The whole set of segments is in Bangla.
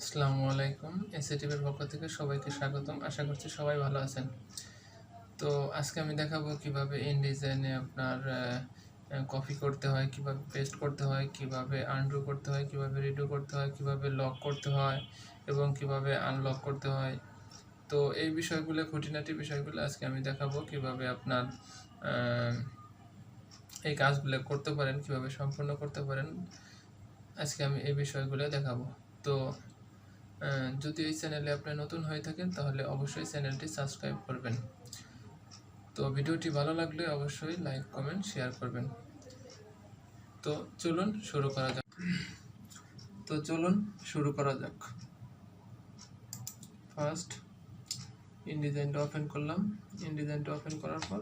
আসসালামু আলাইকুম। এসএটিভির পক্ষ থেকে সবাইকে স্বাগতম। আশা করছি সবাই ভালো আছেন। তো আজকে আমি দেখাবো কিভাবে ইনডিজাইনে আপনার কপি করতে হয়, কিভাবে পেস্ট করতে হয়, কিভাবে আনডু করতে হয়, কিভাবে রিডু করতে হয়, কিভাবে লক করতে হয় এবং কিভাবে আনলক করতে হয়। তো এই বিষয়গুলো, খুঁটিনাটি বিষয়গুলো আজকে আমি দেখাবো কিভাবে আপনার এই কাজগুলো করতে পারেন, কিভাবে সম্পূর্ণ করতে পারেন। আজকে আমি এই বিষয়গুলো দেখাবো। তো যদি এই চ্যানেলে আপনি নতুন হয়ে থাকেন তাহলে অবশ্যই চ্যানেলটি সাবস্ক্রাইব করবেন। তো ভিডিওটি ভালো লাগলে অবশ্যই লাইক কমেন্ট শেয়ার করবেন। তো চলুন শুরু করা যাক। ফার্স্ট ইনডিজাইনটা ওপেন করলাম। ইনডিজাইনটা ওপেন করার পর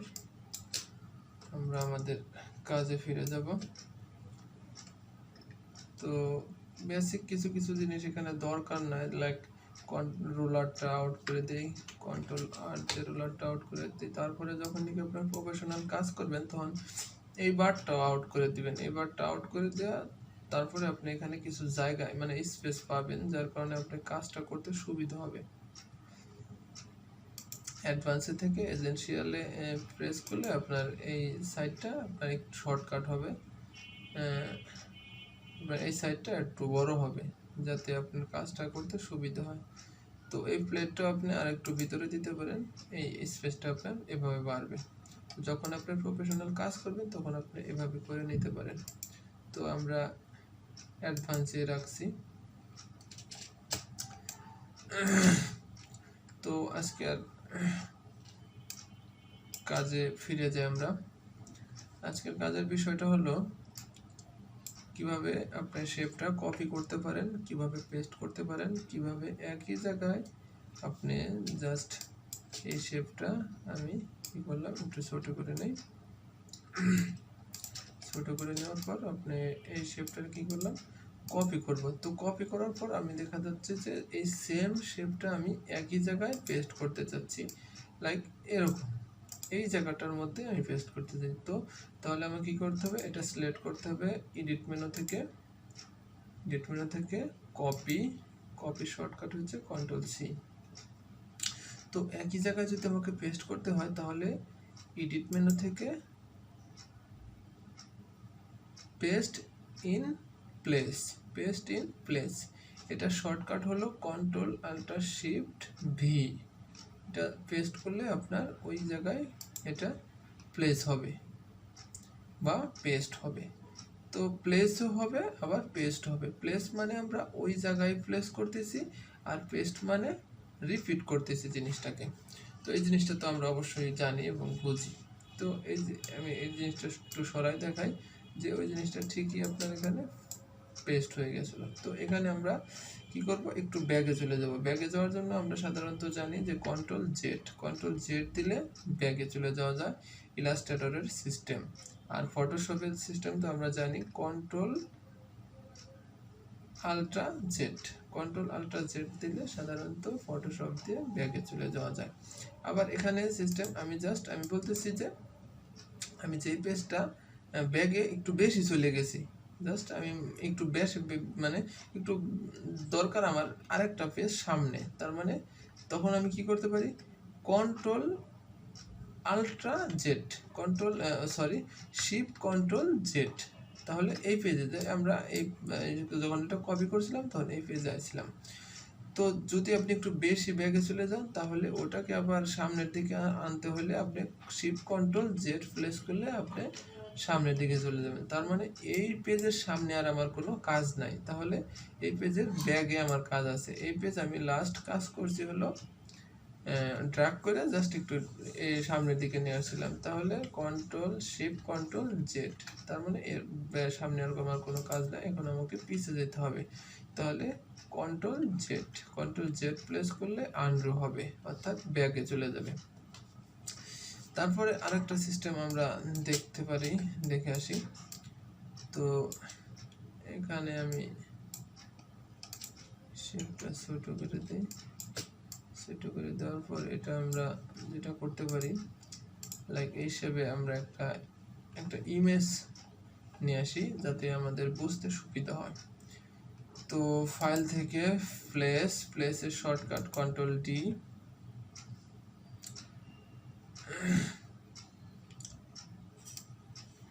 আমরা আমাদের কাজে ফিরে যাব। তো বেসিক কিছু কিছু জিনিস এখানে দরকার নাই, লাইক রুলারটা আউট করে দিই, কন্ট্রোল আর যে রুলারটা আউট করে দিই। তারপরে যখন নাকি আপনার প্রফেশনাল কাজ করবেন তখন এই বারটাও আউট করে দিবেন। এই বারটা আউট করে দেওয়া, তারপরে আপনি এখানে কিছু জায়গায় মানে স্পেস পাবেন, যার কারণে আপনি কাজটা করতে সুবিধা হবে। অ্যাডভান্সে থেকে এসেনশিয়ালে প্রেস করলে আপনার এই সাইডটা আপনার একটু শর্টকাট হবে, এই সাইডটা একটু বড় হবে যাতে আপনার কাজটা করতে সুবিধা হয়। তো এই প্লেটটা আপনি আরেকটু ভিতরে দিতে পারেন, এই স্পেসটা আপনার এভাবে বাড়বে। যখন আপনি প্রফেশনাল কাজ করবেন তখন আপনি এভাবে করে নিতে পারেন। তো আমরা অ্যাডভান্সে রাখছি। তো আজকে আর কাজে ফিরে যাই আমরা। আজকের কাজের বিষয়টা হলো কিভাবে আপনি শেপটা কপি করতে পারেন, কিভাবে পেস্ট করতে পারেন, কিভাবে একই জায়গায় আপনি জাস্ট এই শেপটা আমি কি করলাম একটু ছোট করে নেই। ছোট করে নেওয়ার পর আপনি এই শেপটার কি করলাম কপি করব। তো কপি করার পর আমি দেখা যাচ্ছে যে এই সেম শেপটা আমি একই জায়গায় পেস্ট করতে চাচ্ছি, লাইক এরকম এই জায়গাটার মধ্যে আমি পেস্ট করতে চাই। তো তাহলে আমাকে কি করতে হবে, এটা সিলেক্ট করতে হবে এডিট মেনু থেকে কপি শর্টকাট হচ্ছে Ctrl+C। তো একই জায়গায় যদি আমাকে পেস্ট করতে হয় তাহলে এডিট মেনু থেকে পেস্ট ইন প্লেস, এটা শর্টকাট হলো Ctrl+Alt+Shift+V। এটা পেস্ট করলে আপনার ওই জায়গায় এটা প্লেস হবে বা পেস্ট হবে। তো প্লেসও হবে আবার পেস্ট হবে। প্লেস মানে আমরা ওই জায়গায় প্লেস করতেছি, আর পেস্ট মানে রিপিট করতেছি জিনিসটাকে। তো এই জিনিসটা তো আমরা অবশ্যই জানি এবং বুঝি। তো এই যে আমি এই জিনিসটা একটু সরাই দেখাই যে ওই জিনিসটা ঠিকই আপনার এখানে পেস্ট হয়ে গেছিলো। তো এখানে আমরা কি করব, একটু ব্যাগে চলে যাব। ব্যাগে যাওয়ার জন্য আমরা সাধারণত জানি যে Ctrl+Z দিলে ব্যাগে চলে যাওয়া যায়, ইলাস্ট্রেটরের সিস্টেম। আর ফটোশপের সিস্টেম তো আমরা জানি Ctrl+Z দিলে সাধারণত ফটোশপ দিয়ে ব্যাগে চলে যাওয়া যায়। আবার এখানে সিস্টেম আমি বলতেছি যে আমি যেই পেজটা ব্যাগে একটু বেশি চলে গেছি, জাস্ট আমি একটু বেশি মানে একটু দরকার আমার আরেকটা পেজ সামনে, তার মানে তখন আমি কি করতে পারি Shift+Z, তাহলে এই পেজে যাই আমরা। এই যখন এটা কপি করছিলাম তখন এই পেজে আসছিলাম। তো যদি আপনি একটু বেশি ব্যাগে চলে যান তাহলে ওটাকে আবার সামনের দিকে আনতে হলে আপনি Shift+Z প্রেস করলে আপনি সামনের দিকে চলে যাবেন। তার মানে এই পেজের সামনে আর আমার কোনো কাজ নাই, তাহলে এই পেজের ব্যাগে আমার কাজ আছে। এই পেজ আমি লাস্ট কাজ করছি হলো ড্র্যাগ করে জাস্ট একটু এই সামনের দিকে নিয়ে আসছিলাম, তাহলে Shift+Z, তার মানে এর সামনে আর আমার কোনো কাজ নাই, এখন আমাকে পিছে যেতে হবে। তাহলে Ctrl+Z প্রেস করলে আনডু হবে, অর্থাৎ ব্যাগে চলে যাবে। তারপরে আরেকটা সিস্টেম আমরা দেখতে পারি, দেখে আসি। তো এখানে আমি শেপটা ছোট করে দিই। ছোট করে দেওয়ার পর এটা আমরা যেটা করতে পারি, লাইক এই হিসেবে আমরা একটা ইমেজ নিয়ে আসি যাতে আমাদের বুঝতে সুবিধা হয়। তো তো ফাইল থেকে প্লেসের শর্টকাট কন্ট্রোল-D,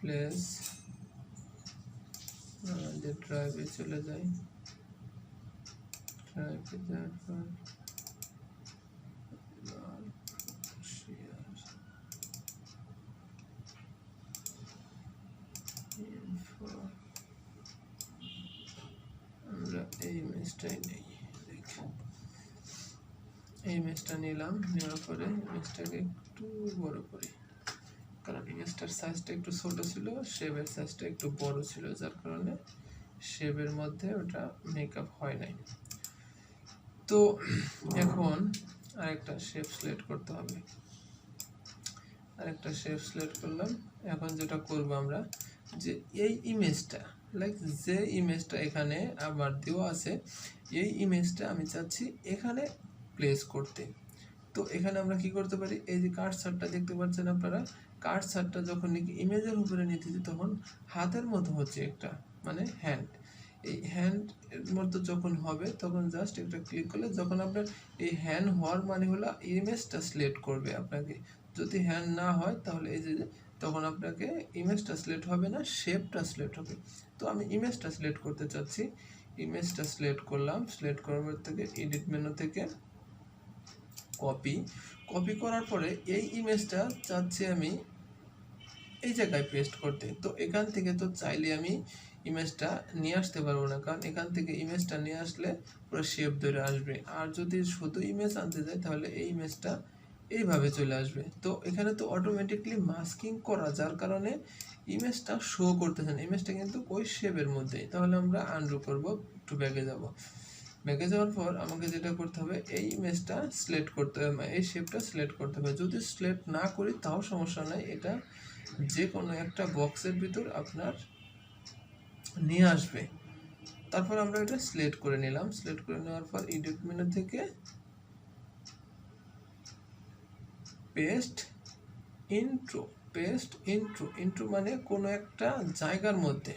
প্লেস আমাদের ড্রাইভে চলে যাই, ড্রাইভে যাওয়ার পর আমরা এই ইমেজটাই নেই, এই ইমেজটা নিলাম, নেওয়ার পরে ইমেজটাকে একটু বড় করি, কারণ ইমেজটার সাইজটা একটু ছোট ছিল, শেপের সাইজটা একটু বড় ছিল, যার কারণে শেপের মধ্যে ওটা মেকআপ হয় নাই। তো এখন আরেকটা শেপ সিলেক্ট করতে হবে, আরেকটা শেপ সিলেক্ট করলাম। এখন যেটা করব আমরা, যে এই ইমেজটা যে ইমেজটা এখানে আবার দেওয়া আছে, এই ইমেজটা আমি চাচ্ছি এখানে প্লেস করতে। তো এখানে আমরা কি করতে পারি, এই যে কার্সারটা দেখতে পাচ্ছেন আপনারা, কার্সারটা যখন নাকি ইমেজের উপরে নিতেছি তখন হাতের মতো হচ্ছে একটা, মানে হ্যান্ড, এই হ্যান্ড এর মতো যখন হবে তখন জাস্ট একটা ক্লিক করলে, যখন আপনার এই হ্যান্ড হওয়ার মানে হলো ইমেজটা সিলেক্ট করবে আপনাকে, যদি হ্যান্ড না হয় তাহলে এই যে তখন আপনাকে ইমেজটা সিলেক্ট হবে না, শেপটা সিলেক্ট হবে। তো আমি ইমেজটা সিলেক্ট করতে চাচ্ছি, ইমেজটা সিলেক্ট করলাম, সিলেক্ট করার থেকে এডিট মেনু থেকে কপি করার পরে এই ইমেজটা চাচ্ছি আমি এই জায়গায় পেস্ট করতে। তো এখান থেকে তো চাইলে আমি ইমেজটা নিয়ে আসতে পারবো না, কারণ এখান থেকে ইমেজটা নিয়ে আসলে পুরো শেপ ধরে আসবে, আর যদি শুধু ইমেজ আনতে যাই তাহলে এই ইমেজটা এইভাবে চলে আসবে। তো এখানে তো অটোমেটিকলি মাস্কিং করা, যার কারণে ইমেজটা শো করতেছে না, ইমেজটা কিন্তু ওই শেপের মধ্যেই। তাহলে আমরা আনডু করব, একটু ব্যাকে যাব, ব্যাকে যাওয়ার পর আমাকে যেটা করতে হবে, এই ইমেজটা সিলেক্ট করতে হবে, এই শেপটা সিলেক্ট করতে হবে। যদি সিলেক্ট না করি তাও সমস্যা নাই, এটা যে কোনো একটা বক্সের ভিতর আপনার নিয়ে আসবে। তারপর আমরা এটা সিলেক্ট করে নিলাম, সিলেক্ট করে নেওয়ার পর এডিট মেনু থেকে পেস্ট ইনটু মানে কোনো একটা জায়গার মধ্যে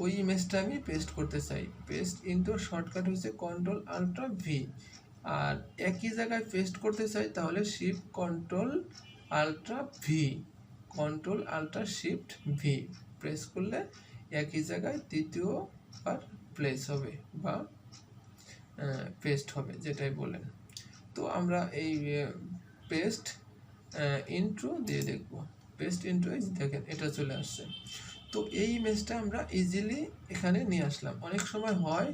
ওই ইমেজটা আমি পেস্ট করতে চাই। পেস্ট ইনটু শর্টকাট হচ্ছে Ctrl+Alt+V, আর একই জায়গায় পেস্ট করতে চাই তাহলে শিফট Ctrl+Alt+V, Ctrl+Alt+Shift+V প্রেস করলে একই জায়গায় দ্বিতীয়বার প্লেস হবে বা পেস্ট হবে, যেটাই বলেন। তো আমরা এই পেস্ট ইন্ট্রো দিয়ে দেখব, পেস্ট ইন্ট্রো দেখেন এটা চলে আসছে। তো এই ইমেজটা আমরা ইজিলি এখানে নিয়ে আসলাম। অনেক সময় হয়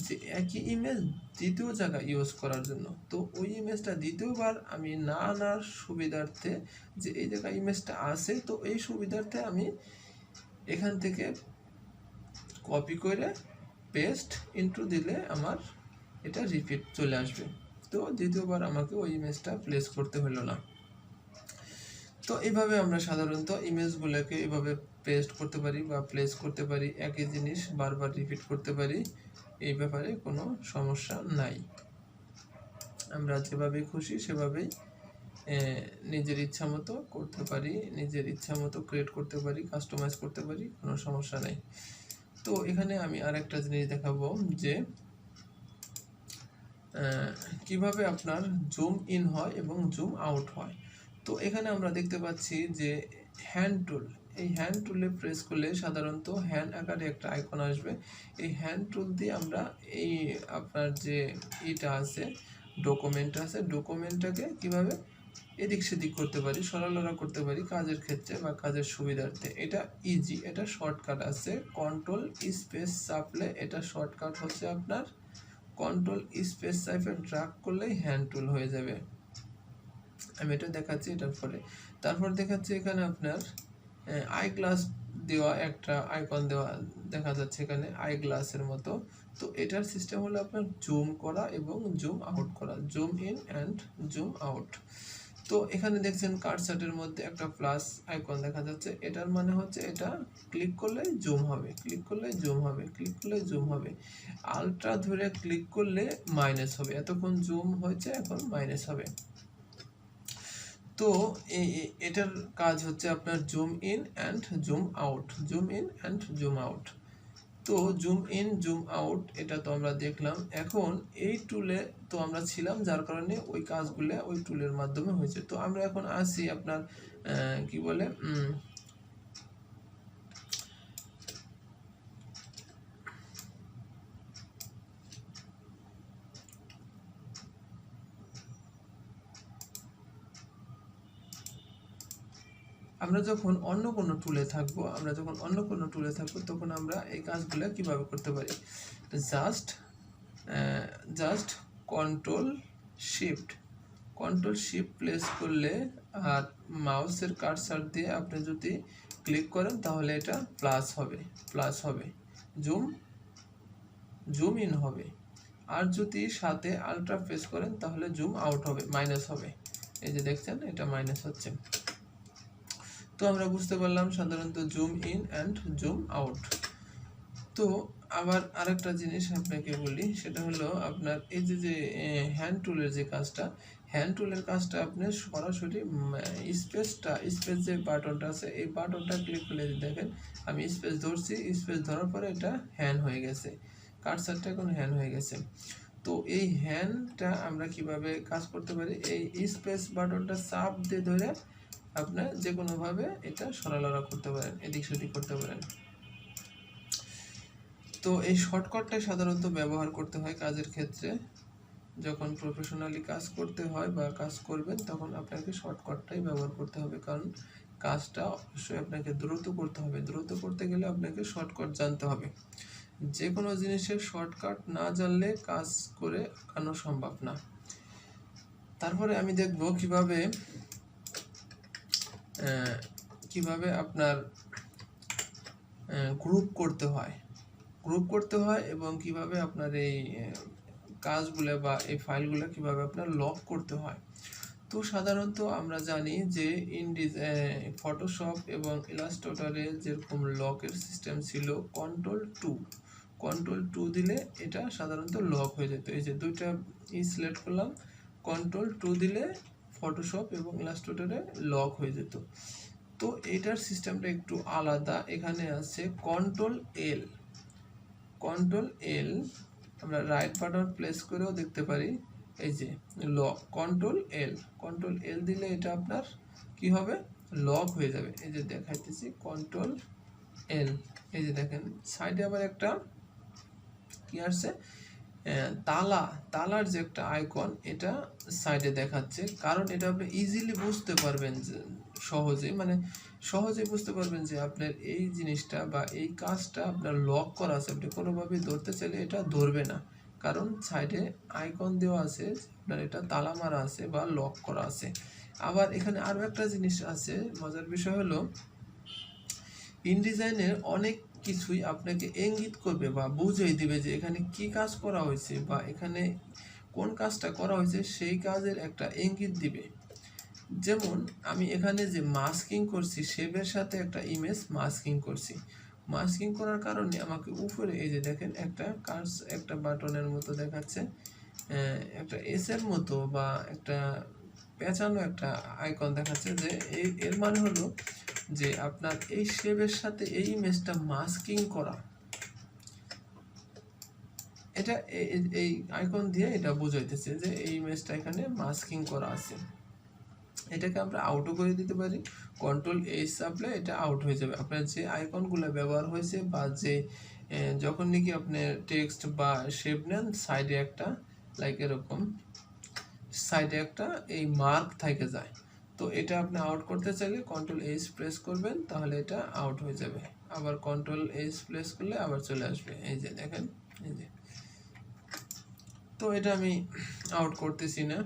যে একই ইমেজ দ্বিতীয় জায়গায় ইউজ করার জন্য, তো ওই ইমেজটা দ্বিতীয়বার আমি না আনার সুবিধার্থে, যে এই জায়গায় ইমেজটা আছে, তো এই সুবিধার্থে আমি এখান থেকে কপি করে পেস্ট ইন্ট্রো দিলে আমার এটা রিপিট চলে আসবে। তো দ্বিতীয়বার আমাকে ওই ইমেজটা প্লেস করতে হলো না। তো এইভাবে আমরা সাধারণত ইমেজগুলোকে এভাবে পেস্ট করতে পারি বা প্লেস করতে পারি, একই জিনিস বারবার রিপিট করতে পারি, এই ব্যাপারে কোনো সমস্যা নাই। আমরা যেভাবে খুশি সেভাবেই নিজের ইচ্ছা মতো করতে পারি, নিজের ইচ্ছা মতো ক্রিয়েট করতে পারি, কাস্টমাইজ করতে পারি, কোনো সমস্যা নাই। তো এখানে আমি আরেকটা জিনিস দেখাবো যে কিভাবে আপনার জুম ইন হয় এবং জুম আউট হয়। তো এখানে আমরা দেখতে পাচ্ছি যে হ্যান্ড টুল, এই হ্যান্ড টুলে প্রেস করলে সাধারণত হ্যান্ড আকারে একটা আইকন আসবে। এই হ্যান্ড টুল দিয়ে আমরা এই আপনার যে এটা আছে, ডকুমেন্ট আছে, ডকুমেন্টটাকে কিভাবে এদিক সেদিক করতে পারি, সরলরা করতে পারি কাজের ক্ষেত্রে বা কাজের সুবিধার্থে। এটা ইজি, এটা শর্টকাট আছে, কন্ট্রোল স্পেস চাপলে এটা শর্টকাট হচ্ছে আপনার কন্ট্রোল স্পেস চাপে ড্র্যাগ করলেই হ্যান্ড টুল হয়ে যাবে। আমি এটা দেখাচ্ছি এটার পরে। তারপর দেখাচ্ছি এখানে আপনার আই গ্লাস দেওয়া একটা আইকন দেওয়া দেখা যাচ্ছে এখানে আই গ্লাসের মতো। তো এটার সিস্টেম হলো আপনার জুম করা এবং জুম আউট করা, zoom in and zoom out. তো এখানে দেখছেন কার্সারের মধ্যে একটা প্লাস আইকন দেখা যাচ্ছে, এটার মানে হচ্ছে এটা ক্লিক করলে জুম হবে, ক্লিক করলে জুম হবে, ক্লিক করলে জুম হবে। আলট্রা ধরে ক্লিক করলে মাইনাস হবে, এতক্ষণ জুম হয়েছে এখন মাইনাস হবে। তো এটার কাজ হচ্ছে আপনার zoom in and zoom out, zoom in and zoom out. তো জুম ইন জুম আউট এটা তো আমরা দেখলাম। এখন এই টুলে তো আমরা ছিলাম, যার কারণে ওই কাজগুলো ওই টুলের মাধ্যমে হয়েছে। তো আমরা এখন আসি আপনার কি বলে আমরা যখন অন্য কোনো টুলে থাকবো তখন আমরা এই কাজগুলো কিভাবে করতে পারি। Just just control shift place করলে আর মাউসের কার্সার দিয়ে আপনি যদি ক্লিক করেন তাহলে এটা প্লাস হবে, জুম ইন হবে। আর যদি সাথে আলট্রা প্রেস করেন তাহলে জুম আউট হবে, মাইনাস হবে। এই যে দেখছেন এটা মাইনাস হচ্ছে। তো আমরা বুঝতে পারলাম সাধারণত zoom in and zoom out. তো আবার আরেকটা জিনিস আপনাকে বলি, সেটা হলো আপনার এই যে হ্যান্ড টুলের যে কাজটা, আপনি সরাসরি স্পেস যে বাটনটা আছে এই বাটনটা ক্লিক করলে দেখেন আমি স্পেস ধরছি, স্পেস ধরার পরে এটা হ্যান্ড হয়ে গেছে, কার্সারটা এখন হ্যান্ড হয়ে গেছে। তো এই হ্যান্ডটা আমরা কিভাবে কাজ করতে পারি, এই স্পেস বাটনটা চাপ দিয়ে ধরে আপনার যে কোনোভাবে এটা সরালরা করতে পারেন, এদিক সেদিক করতে পারেন। তো এই শর্টকাটটাই সাধারণত ব্যবহার করতে হয় কাজের ক্ষেত্রে। যখন প্রফেশনালি কাজ করতে হয় বা কাজ করবেন তখন আপনাকে শর্টকাটটাই ব্যবহার করতে হবে, কারণ কাজটা অবশ্যই আপনাকে দ্রুত করতে হবে। দ্রুত করতে গেলে আপনাকে শর্টকাট জানতে হবে। যে কোনো জিনিসের শর্টকাট না জানলে কাজ করে আগানো সম্ভব না। তারপরে আমি দেখব কিভাবে আপনার গ্রুপ করতে হয় এবং কিভাবে আপনার এই কাজগুলো বা এই ফাইলগুলো কিভাবে আপনার লক করতে হয়। তো সাধারণত আমরা জানি যে ফটোশপ এবং ইলাস্ট্রেটরে যেরকম লকের সিস্টেম ছিল, কন্ট্রোল টু দিলে এটা সাধারণত লক হয়ে যেত। এই যে দুইটা সিলেক্ট করলাম, কন্ট্রোল টু দিলে ফটোশপ এবং ইলাস্ট্রেটরে লক হয়ে যেত। তো এটার সিস্টেমটা একটু আলাদা। এখানে আছে কন্ট্রোল এল, আমরা রাইট বাটন প্রেস করেও দেখতে পারি। এই যে লক, কন্ট্রোল এল দিলে এটা আপনার কি হবে, লক হয়ে যাবে। এই যে দেখাইতেছি কন্ট্রোল এল, এই যে দেখেন সাইডে আবার একটা কি আসছে, তালার যে একটা আইকন এটা সাইডে দেখাচ্ছে, কারণ এটা আপনি ইজিলি বুঝতে পারবেন যে সহজে বুঝতে পারবেন যে আপনার এই জিনিসটা বা এই কাজটা আপনার লক করা আছে। আপনি কোনোভাবে ধরতে চাইলে এটা ধরবে না, কারণ সাইডে আইকন দেওয়া আছে আপনার এটা তালা মারা আছে বা লক করা আছে। আবার এখানে আরও একটা জিনিস আছে, মজার বিষয় হলো ইনডিজাইনের অনেক কিছুই আপনাকে ইঙ্গিত করবে বা বুঝিয়ে দিবে যে এখানে কি কাজ করা হয়েছে বা এখানে কোন কাজটা করা হয়েছে, সেই কাজের একটা ইঙ্গিত দিবে। যেমন আমি এখানে যে মাস্কিং করছি, শেপের সাথে একটা ইমেজ মাস্কিং করার কারণে আমাকে উপরে এই যে দেখেন একটা বাটনের মতো দেখাচ্ছে, একটা এস এর মতো বা একটা পেঁচানো একটা আইকন দেখাচ্ছে, যে এর মানে হলো যে আপনার এই শেপের সাথে এই ইমেজটা মাস্কিং করা। এটা এই আইকন দিয়ে এটা বোঝাইতেছে যে এই ইমেজটা এখানে মাস্কিং করা আছে। এটাকে আমরা আউটও করে দিতে পারি, কন্ট্রোল এইচ চাপলে এটা আউট হয়ে যাবে। আপনার যে আইকনগুলো ব্যবহার হয়েছে বা যে যখন নাকি আপনি টেক্সট বা শেপ নেন, সাইডে একটা এরকম সাইডে একটা এই মার্ক থেকে যায়। তো এটা আপনি আউট করতে চাইলে কন্ট্রোল এইচ প্রেস করবেন, তাহলে এটা আউট হয়ে যাবে। আবার কন্ট্রোল এইচ প্রেস করলে আবার চলে আসবে, এই যে দেখেন, এই যে। তো এটা আমি আউট করতেছি না।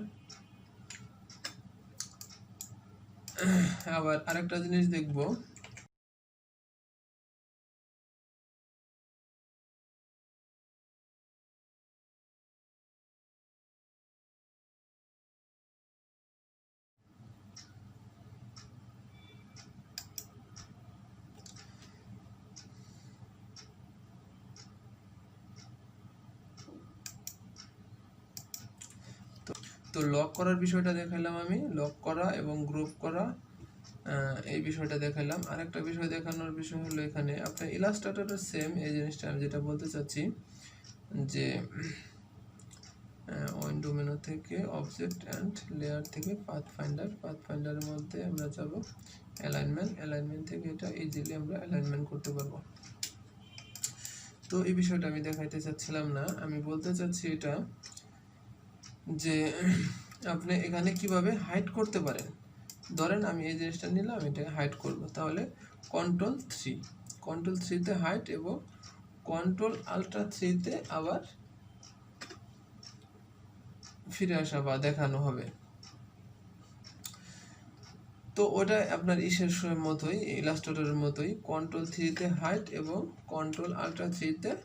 আবার আরেকটা জিনিস দেখব, তো লক করার বিষয়টা দেখালাম আমি, লক করা এবং গ্রুপ করা এই বিষয়টা দেখালাম। আরেকটা বিষয় দেখানোর বিষয় হলো এখানে আপনার ইলাস্ট্রেটরের সেম এই জিনিসটা আমি যেটা বলতে চাচ্ছি যে উইন্ডো মেনু থেকে অবজেক্ট অ্যান্ড লেয়ার থেকে পাথফাইন্ডারের মধ্যে আমরা যাব অ্যালাইনমেন্ট থেকে এটা ইজিলি আমরা অ্যালাইনমেন্ট করতে পারবো। তো এই বিষয়টা আমি দেখাইতে চাচ্ছিলাম না, আমি বলতে চাচ্ছি এটা যে আপনি এখানে কিভাবে হাইড করতে পারেন। ধরেন আমি এই জিনিসটা নিলাম, এটাকে হাইড করব, তাহলে কন্ট্রোল থ্রিতে হাইড এবং Ctrl+Alt+3 আবার ফিরে আসা বা দেখানো হবে। তো ওটা আপনার ইসের মতোই, ইলাস্ট্রেটরের মতোই Ctrl+3 হাইড এবং Ctrl+Alt+3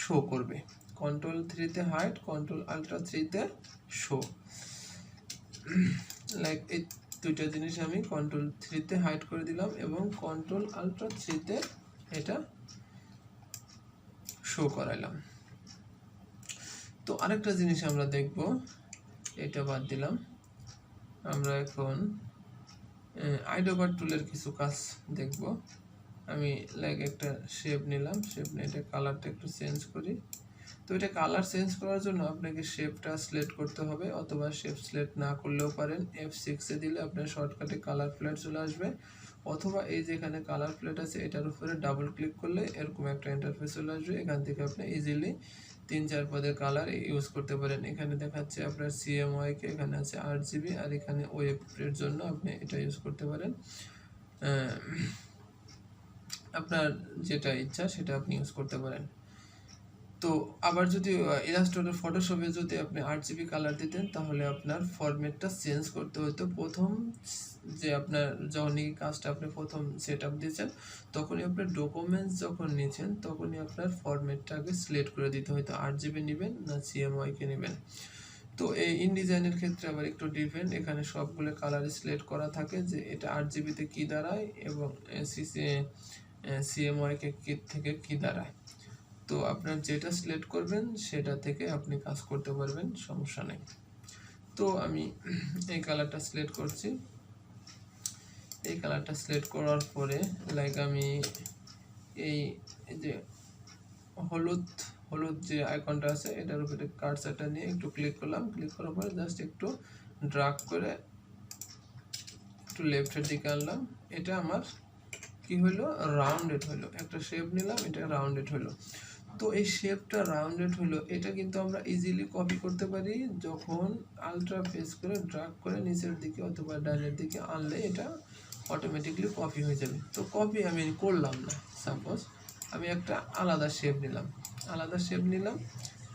শো করবে। Ctrl+3 hide, Ctrl+Alt+3 show, like এই দুইটা জিনিস আমি Ctrl+3 হাইড করে দিলাম এবং Ctrl+Alt+3 এটা শো করাইলাম। তো আরেকটা জিনিস আমরা দেখব, এটা বাদ দিলাম, আমরা এখন আইডোবার টুলের কিছু কাজ দেখব। আমি লাইক একটা শেপ নিলাম, শেপ নিয়ে এটা কালারটা একটু চেঞ্জ করি। তো এটা কালার চেঞ্জ করার জন্য আপনাকে শেপটা সিলেক্ট করতে হবে, অথবা শেপ সিলেক্ট না করলেও পারেন। F6 দিলে আপনার শর্টকাটে কালার প্লেট চলে আসবে, অথবা এই যেখানে কালার প্লেট আছে এটার উপরে ডাবল ক্লিক করলে এরকম একটা ইন্টারফেস চলে আসবে। এখান থেকে আপনি ইজিলি 3-4 পদের কালার ইউজ করতে পারেন। এখানে দেখাচ্ছে আপনার CMYK, এখানে আছে RGB, আর এখানে ওয়েবের জন্য আপনি এটা ইউজ করতে পারেন। আপনার যেটা ইচ্ছা সেটা আপনি ইউজ করতে পারেন। তো আবার যদি ইলাস্ট্রেটর ফটোশপে যদি আপনি RGB কালার দিতেন তাহলে আপনার ফরম্যাটটা চেঞ্জ করতে হতো। প্রথম যে আপনার যখনই কাজটা আপনি প্রথম সেট আপ দিয়েছেন তখনই আপনার ডকুমেন্টস যখন নিয়েছেন তখনই আপনার ফরম্যাটটা আগে সিলেক্ট করে দিতে হতো, RGB নেবেন না CMYK নেবেন। তো এই ইনডিজাইনের ক্ষেত্রে আবার একটু ডিফারেন্ট, এখানে সবগুলো কালার সিলেক্ট করা থাকে যে এটা RGBতে কী দাঁড়ায় এবং CMYK থেকে কী দাঁড়ায়। তো আপনার যেটা সিলেক্ট করবেন সেটা থেকে আপনি কাজ করতে পারবেন, সমস্যা নেই। তো আমি এই কালারটা সিলেক্ট করছি। এই কালারটা সিলেক্ট করার পরে লাইক আমি এই যে হলুদ যে আইকনটা আছে এটার উপরে কার্সারটা নিয়ে একটু ক্লিক করলাম। ক্লিক করার পরে জাস্ট একটু ড্রাগ করে একটু লেফটের দিকে আনলাম। এটা আমার কি হলো, রাউন্ডেড হলো। একটা শেপ নিলাম, এটা রাউন্ডেড হলো। তো এই শেপটা রাউন্ডেড হলো, এটা কিন্তু আমরা ইজিলি কপি করতে পারি। যখন আলট্রা প্রেস করে ড্রাগ করে নিচের দিকে অথবা ডাইনের দিকে আনলে এটা অটোমেটিকলি কপি হয়ে যাবে। তো কপি আমি করলাম না, সাপোজ আমি একটা আলাদা শেপ নিলাম।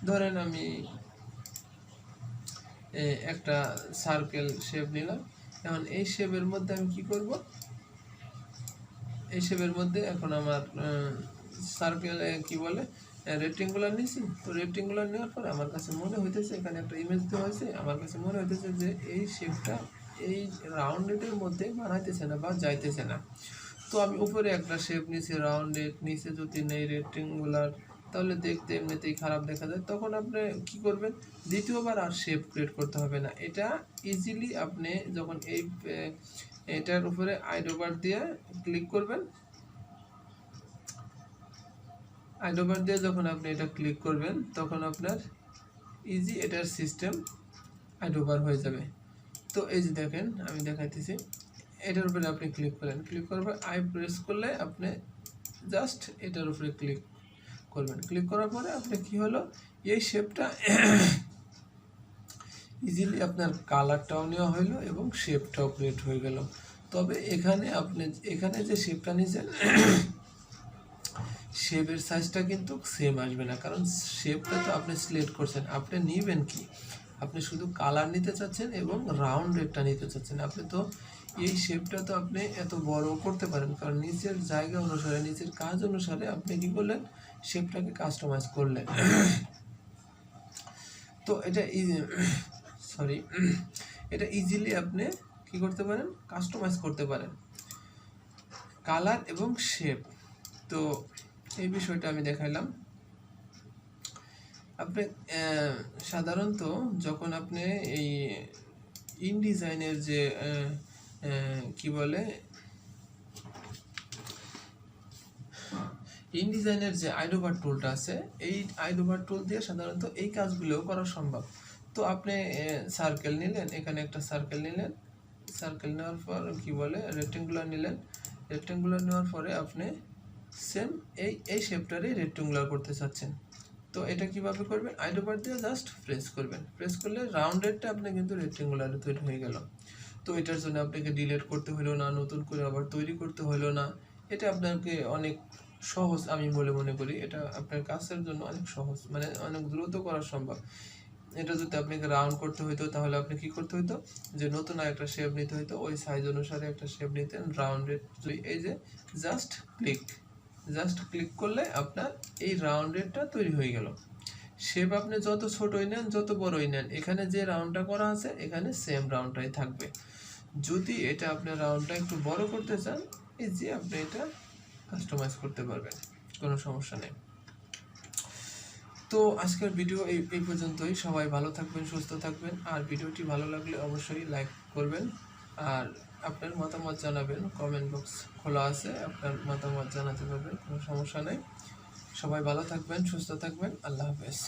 ধরেন আমি একটা সার্কেল শেপ নিলাম। এখন এই শেপের মধ্যে আমি কি করব, এই শেপের মধ্যে এখন আমার সার্কেল কি বলে রেক্টেঙ্গুলার নিয়েছি। তো রেক্টেঙ্গুলার নেওয়ার পর আমার কাছে মনে হইতেছে এখানে একটা ইমেজ দেওয়া হয়েছে, আমার কাছে মনে হইতেছে যে এই শেপটা এই রাউন্ডেডের মধ্যে বানাইতেছে না বা যাইতেছে না। তো আমি উপরে একটা শেপ নিয়েছি রাউন্ডেড, নিচে যদি নেই রেক্টেঙ্গুলার তাহলে দেখতে এমনিতেই খারাপ দেখা যায়। তখন আপনি কি করবেন, দ্বিতীয়বার আর শেপ ক্রিয়েট করতে হবে না। এটা ইজিলি আপনি যখন এটার উপরে আইডোবার দিয়ে ক্লিক করবেন, আইডোবার দিয়ে যখন আপনি এটা ক্লিক করবেন তখন আপনার ইজি এটার সিস্টেম আইডোবার হয়ে যাবে। তো এই যে দেখেন আমি দেখাইতেছি, এটার উপরে আপনি ক্লিক করেন, ক্লিক করার পর আই প্রেস করলে আপনি জাস্ট এটার উপরে ক্লিক করবেন। ক্লিক করার পরে আপনি কি হলো, এই শেপটা ইজিলি আপনার কালারটাও নেওয়া হইলো এবং শেপটাও ক্রিয়েট হয়ে গেল। তবে এখানে যে শেপটা নিয়েছেন শেপের সাইজটা কিন্তু সেম আসবে না, কারণ শেপটা তো আপনি সিলেক্ট করছেন। আপনি নেবেন কি, আপনি শুধু কালার নিতে চাচ্ছেন এবং রাউন্ডেডটা নিতে চাচ্ছেন। আপনি তো এই শেপটা তো আপনি এত বড় করতে পারেন, কারণ নিচের জায়গা অনুসারে নিচের কাজ অনুসারে আপনি কি করলেন, শেপটাকে কাস্টমাইজ করলেন। তো এটা ইজিলি আপনি কি করতে পারেন, কাস্টমাইজ করতে পারেন কালার এবং শেপ। তো এই বিষয়টা আমি দেখাইলাম। আপনি সাধারণত যখন আপনি এই ইনডিজাইনের যে কি বলে ইনডিজাইনের যে আইডোবার টুলটা আছে, এই আইডোবার টুল দিয়ে সাধারণত এই কাজগুলোও করা সম্ভব। তো আপনি সার্কেল নিলেন, এখানে একটা সার্কেল নিলেন, সার্কেল নেওয়ার পর কি বলে রেক্টেঙ্গুলার নিলেন, রেক্টেঙ্গুলার নেওয়ার পরে আপনি সেম এই শেপটারই রেক্টেঙ্গুলার করতে চাচ্ছেন। তো এটা কিভাবে করবেন, আইডোবার দিয়ে জাস্ট প্রেস করবেন, প্রেস করলে রাউন্ডেডটা আপনি কিন্তু রেক্টেঙ্গুলারে তৈরি হয়ে গেল। তো এটার জন্য আপনাকে ডিলিট করতে হলো না, নতুন করে আবার তৈরি করতে হলো না। এটা আপনাকে অনেক সহজ আমি বলে মনে করি, এটা আপনার কাজের জন্য অনেক সহজ, মানে অনেক দ্রুত করা সম্ভব। এটা যদি আপনাকে রাউন্ড করতে হইতো তাহলে আপনি কি করতে হইতো, যে নতুন আরেকটা শেপ নিতে হইতো, ওই সাইজ অনুসারে একটা শেপ নিতেন রাউন্ডেড। এই যে জাস্ট ক্লিক করলে আপনার এই রাউন্ডেডটা তৈরি হয়ে গেল। শেপ আপনি যত ছোটই নেন যত বড়ই নেন, এখানে যে রাউন্ডটা করা আছে এখানে সেম রাউন্ডটাই থাকবে। যদি এটা আপনি রাউন্ডটা একটু বড় করতে চান, এই যে আপনি এটা কাস্টমাইজ করতে পারবেন, কোনো সমস্যা নেই। তো আজকের ভিডিও এই পর্যন্তই। সবাই ভালো থাকবেন, সুস্থ থাকবেন, আর ভিডিওটি ভালো লাগলে অবশ্যই লাইক করবেন, আর আপনার মতামত জানাবেন। কমেন্ট বক্স খোলা আছে, আপনার মতামত জানাতে পারবেন, কোনো সমস্যা নেই। সবাই ভালো থাকবেন, সুস্থ থাকবেন। আল্লাহ হাফেজ।